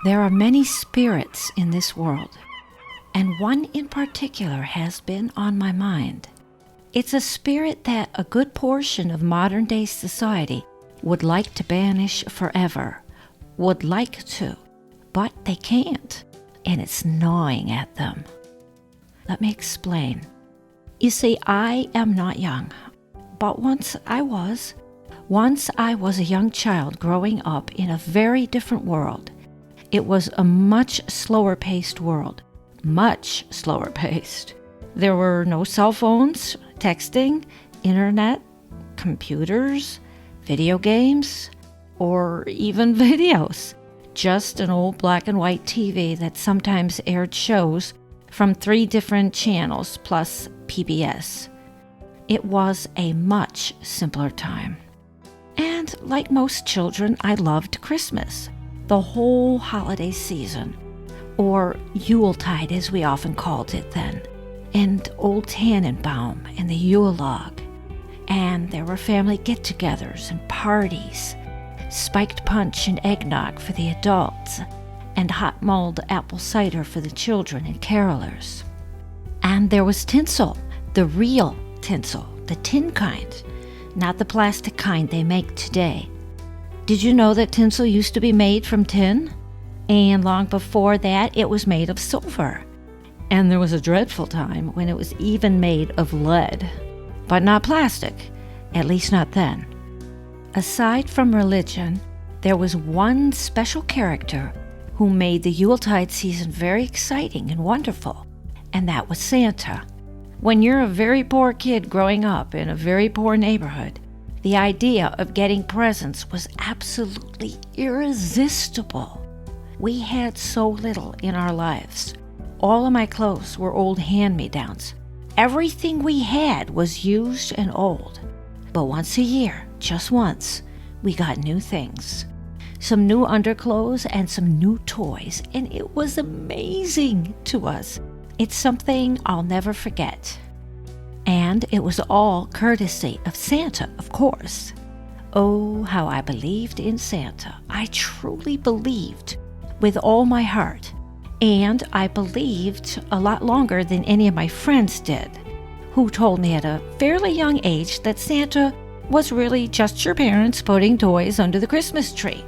There are many spirits in this world, and one in particular has been on my mind. It's a spirit that a good portion of modern-day society would like to banish forever, would like to, but they can't, and it's gnawing at them. Let me explain. You see, I am not young, but once I was. Once I was a young child growing up in a very different world. It was a much slower-paced world, much slower-paced. There were no cell phones, texting, internet, computers, video games, or even videos. Just an old black and white TV that sometimes aired shows from 3 different channels plus PBS. It was a much simpler time. And like most children, I loved Christmas, the whole holiday season, or Yuletide as we often called it then, and Old Tannenbaum and the Yule log. And there were family get-togethers and parties, spiked punch and eggnog for the adults, and hot mulled apple cider for the children and carolers. And there was tinsel, the real tinsel, the tin kind, not the plastic kind they make today. Did you know that tinsel used to be made from tin? And long before that, it was made of silver. And there was a dreadful time when it was even made of lead. But not plastic, at least not then. Aside from religion, there was one special character who made the Yuletide season very exciting and wonderful, and that was Santa. When you're a very poor kid growing up in a very poor neighborhood, the idea of getting presents was absolutely irresistible. We had so little in our lives. All of my clothes were old hand-me-downs. Everything we had was used and old. But once a year, just once, we got new things. Some new underclothes and some new toys, and it was amazing to us. It's something I'll never forget. And it was all courtesy of Santa, of course. Oh, how I believed in Santa. I truly believed with all my heart. And I believed a lot longer than any of my friends did, who told me at a fairly young age that Santa was really just your parents putting toys under the Christmas tree.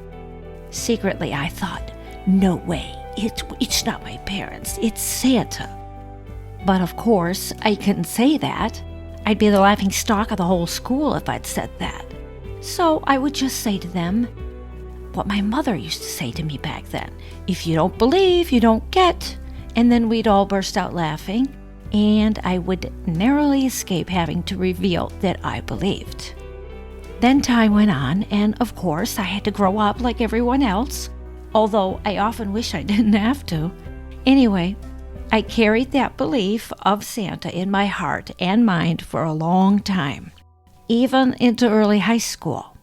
Secretly, I thought, no way, it's not my parents, it's Santa. But of course, I couldn't say that. I'd be the laughing stock of the whole school if I'd said that. So I would just say to them what my mother used to say to me back then. If you don't believe, you don't get. And then we'd all burst out laughing, and I would narrowly escape having to reveal that I believed. Then time went on, and of course I had to grow up like everyone else, although I often wish I didn't have to. Anyway, I carried that belief of Santa in my heart and mind for a long time, even into early high school.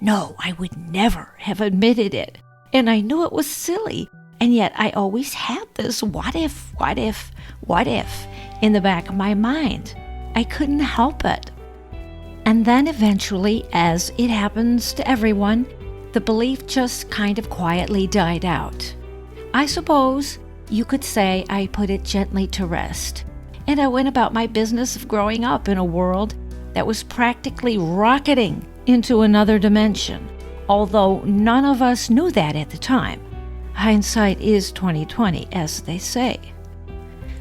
No, I would never have admitted it, and I knew it was silly, and yet I always had this what if in the back of my mind. I couldn't help it. And then eventually, as it happens to everyone, the belief just kind of quietly died out. I suppose you could say I put it gently to rest, and I went about my business of growing up in a world that was practically rocketing into another dimension, although none of us knew that at the time. Hindsight is 20/20, as they say.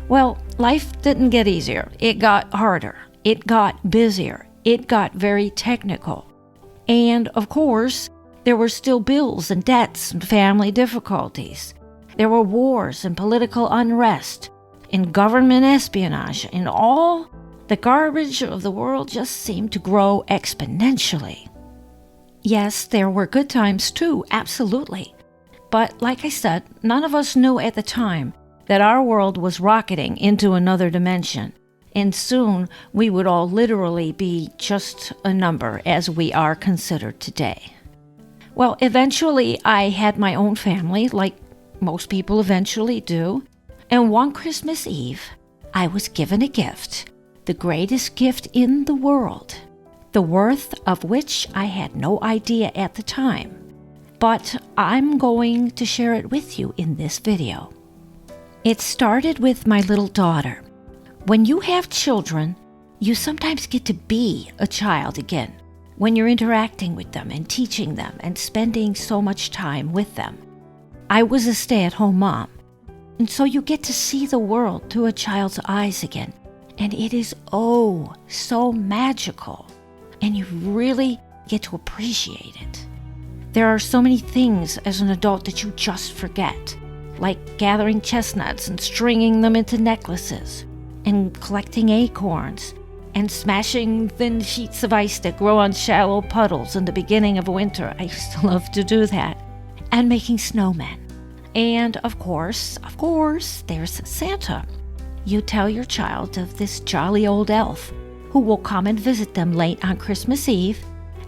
Well, life didn't get easier. It got harder. It got busier. It got very technical. And, of course, there were still bills and debts and family difficulties. There were wars and political unrest and government espionage, and all the garbage of the world just seemed to grow exponentially. Yes, there were good times too, absolutely. But like I said, none of us knew at the time that our world was rocketing into another dimension, and soon we would all literally be just a number as we are considered today. Well, eventually I had my own family, like most people eventually do, and one Christmas Eve, I was given a gift, the greatest gift in the world, the worth of which I had no idea at the time. but I'm going to share it with you in this video. It started with my little daughter. When you have children, you sometimes get to be a child again when you're interacting with them and teaching them and spending so much time with them. I was a stay-at-home mom, and so you get to see the world through a child's eyes again, and it is so magical, and you really get to appreciate it. There are so many things as an adult that you just forget, like gathering chestnuts and stringing them into necklaces, and collecting acorns, and smashing thin sheets of ice that grow on shallow puddles in the beginning of winter. I used to love to do that. And making snowmen. And of course, there's Santa. You tell your child of this jolly old elf who will come and visit them late on Christmas Eve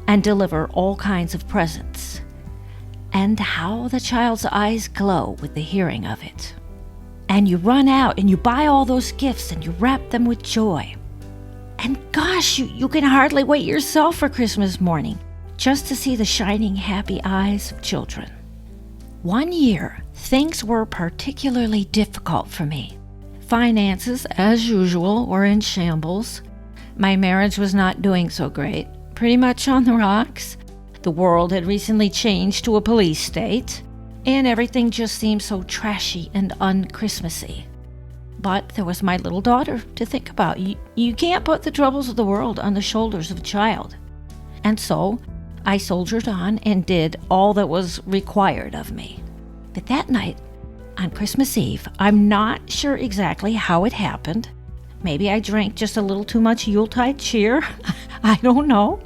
and deliver all kinds of presents. And how the child's eyes glow with the hearing of it. And you run out and you buy all those gifts and you wrap them with joy. And gosh, you can hardly wait yourself for Christmas morning just to see the shining, happy eyes of children. One year, things were particularly difficult for me. Finances, as usual, were in shambles. My marriage was not doing so great, pretty much on the rocks. The world had recently changed to a police state, and everything just seemed so trashy and un-Christmassy. But there was my little daughter to think about. You can't put the troubles of the world on the shoulders of a child. And so I soldiered on and did all that was required of me. But that night, on Christmas Eve, I'm not sure exactly how it happened. Maybe I drank just a little too much Yuletide cheer. I don't know.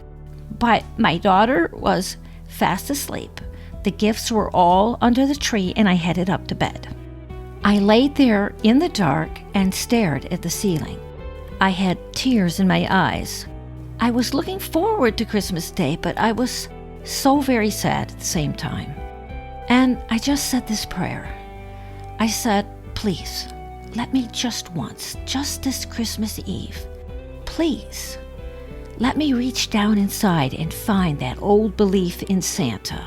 But my daughter was fast asleep. The gifts were all under the tree, and I headed up to bed. I laid there in the dark and stared at the ceiling. I had tears in my eyes. I was looking forward to Christmas Day, but I was so very sad at the same time. And I just said this prayer. I said, please, let me just once, just this Christmas Eve, please, let me reach down inside and find that old belief in Santa,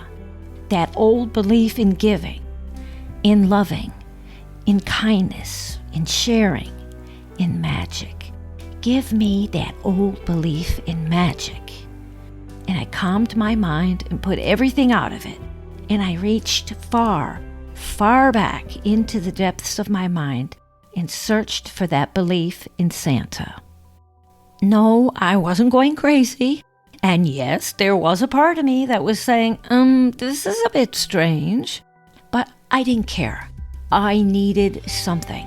that old belief in giving, in loving, in kindness, in sharing, in magic. Give me that old belief in magic. And I calmed my mind and put everything out of it. And I reached far, far back into the depths of my mind and searched for that belief in Santa. No, I wasn't going crazy. And yes, there was a part of me that was saying, this is a bit strange. But I didn't care. I needed something.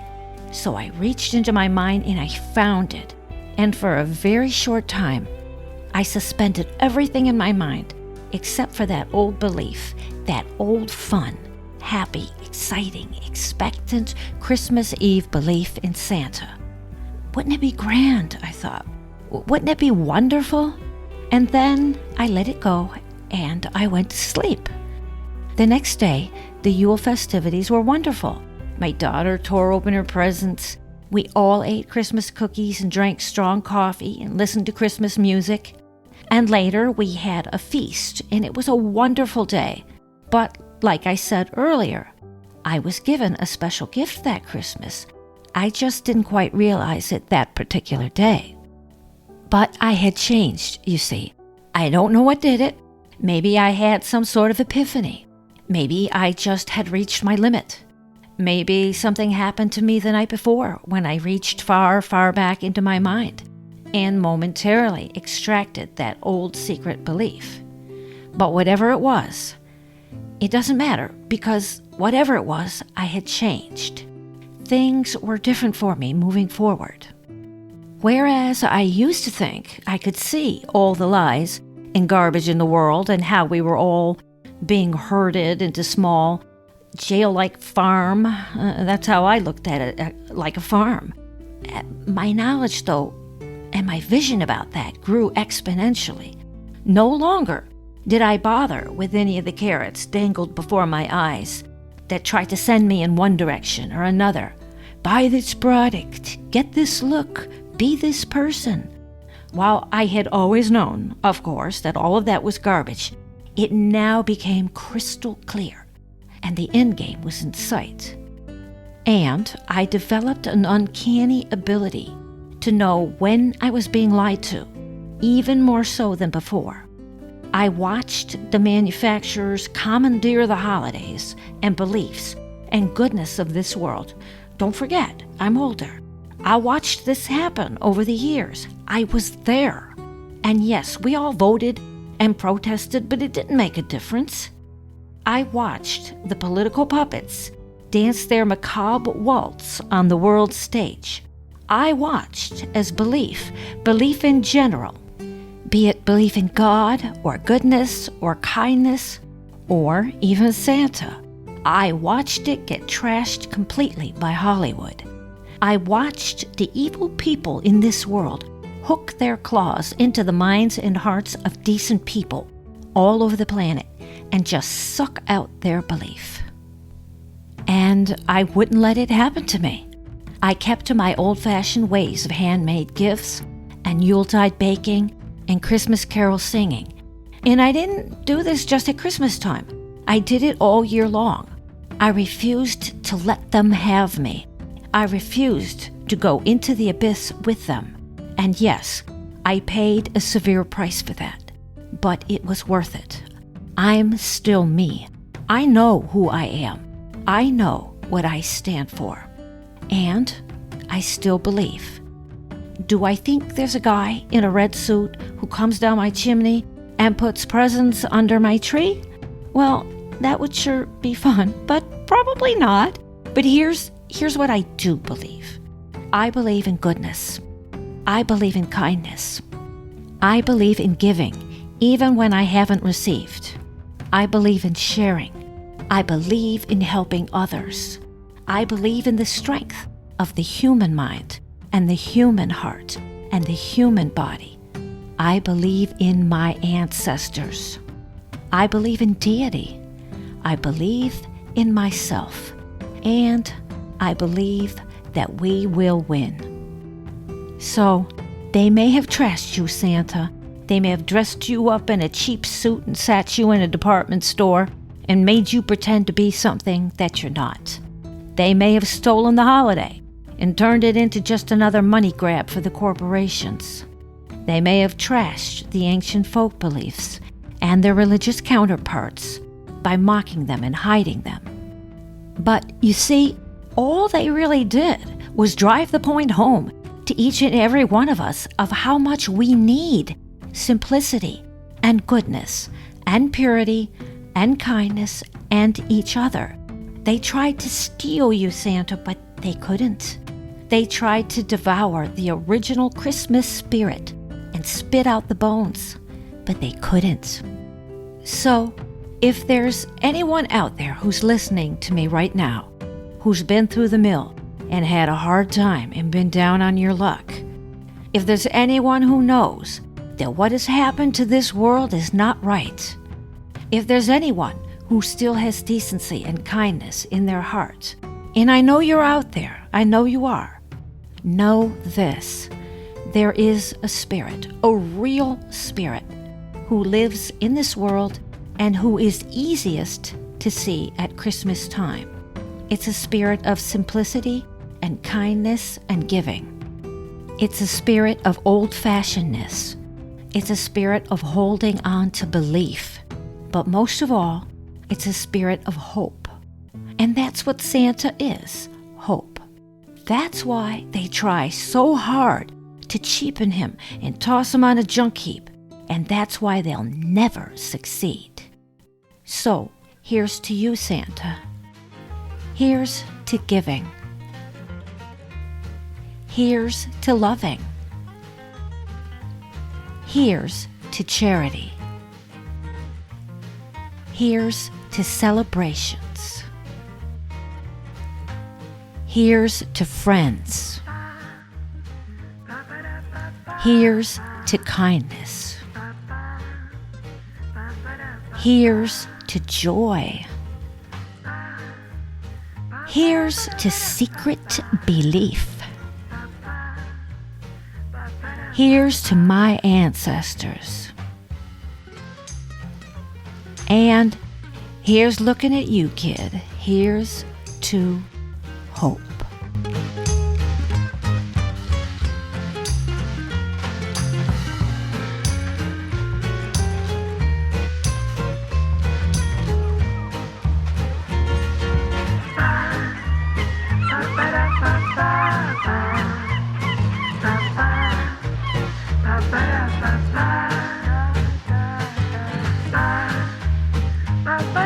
So I reached into my mind and I found it. And for a very short time, I suspended everything in my mind except for that old belief, that old fun, happy, exciting, expectant Christmas Eve belief in Santa. Wouldn't it be grand, I thought. Wouldn't it be wonderful? And then I let it go and I went to sleep. The next day, the Yule festivities were wonderful. My daughter tore open her presents. We all ate Christmas cookies and drank strong coffee and listened to Christmas music. And later we had a feast, and it was a wonderful day. But like I said earlier, I was given a special gift that Christmas. I just didn't quite realize it that particular day. But I had changed, you see. I don't know what did it. Maybe I had some sort of epiphany. Maybe I just had reached my limit. Maybe something happened to me the night before when I reached far, far back into my mind and momentarily extracted that old secret belief. But whatever it was, it doesn't matter because whatever it was, I had changed. Things were different for me moving forward. Whereas I used to think I could see all the lies and garbage in the world and how we were all being herded into small jail-like farm. That's how I looked at it, like a farm. My knowledge, though, and my vision about that grew exponentially. No longer did I bother with any of the carrots dangled before my eyes that tried to send me in one direction or another. Buy this product, get this look, be this person. While I had always known, of course, that all of that was garbage, It now became crystal clear, and the endgame was in sight. And I developed an uncanny ability to know when I was being lied to, even more so than before. I watched the manufacturers commandeer the holidays and beliefs and goodness of this world. Don't forget, I'm older. I watched this happen over the years. I was there. And yes, we all voted and protested, but it didn't make a difference. I watched the political puppets dance their macabre waltz on the world stage. I watched as belief in general, be it belief in God or goodness or kindness or even Santa, I watched it get trashed completely by Hollywood. I watched the evil people in this world hook their claws into the minds and hearts of decent people all over the planet and just suck out their belief. And I wouldn't let it happen to me. I kept to my old-fashioned ways of handmade gifts and Yuletide baking and Christmas carol singing. And I didn't do this just at Christmas time. I did it all year long. I refused to let them have me. I refused to go into the abyss with them. And yes, I paid a severe price for that. But it was worth it. I'm still me. I know who I am. I know what I stand for. And I still believe. Do I think there's a guy in a red suit who comes down my chimney and puts presents under my tree? Well, that would sure be fun, but probably not. But here's what I do believe. I believe in goodness. I believe in kindness. I believe in giving, even when I haven't received. I believe in sharing. I believe in helping others. I believe in the strength of the human mind and the human heart and the human body. I believe in my ancestors. I believe in deity. I believe in myself. And I believe that we will win. So, they may have trashed you, Santa. They may have dressed you up in a cheap suit and sat you in a department store and made you pretend to be something that you're not. They may have stolen the holiday and turned it into just another money grab for the corporations. They may have trashed the ancient folk beliefs and their religious counterparts by mocking them and hiding them. But you see, all they really did was drive the point home to each and every one of us of how much we need simplicity and goodness and purity and kindness and each other. They tried to steal you, Santa, but they couldn't. They tried to devour the original Christmas spirit and spit out the bones, but they couldn't. So, if there's anyone out there who's listening to me right now, who's been through the mill and had a hard time and been down on your luck, if there's anyone who knows that what has happened to this world is not right, if there's anyone who still has decency and kindness in their heart, and I know you're out there, I know you are, know this: there is a spirit, a real spirit, who lives in this world and who is easiest to see at Christmas time. It's a spirit of simplicity and kindness and giving. It's a spirit of old-fashionedness. It's a spirit of holding on to belief. But most of all, it's a spirit of hope. And that's what Santa is, hope. That's why they try so hard to cheapen him and toss him on a junk heap. And that's why they'll never succeed. So, here's to you, Santa. Here's to giving. Here's to loving. Here's to charity. Here's to celebrations. Here's to friends. Here's to kindness. Here's to joy. Here's to secret belief. Here's to my ancestors. And here's looking at you, kid. Here's to hope. Bye.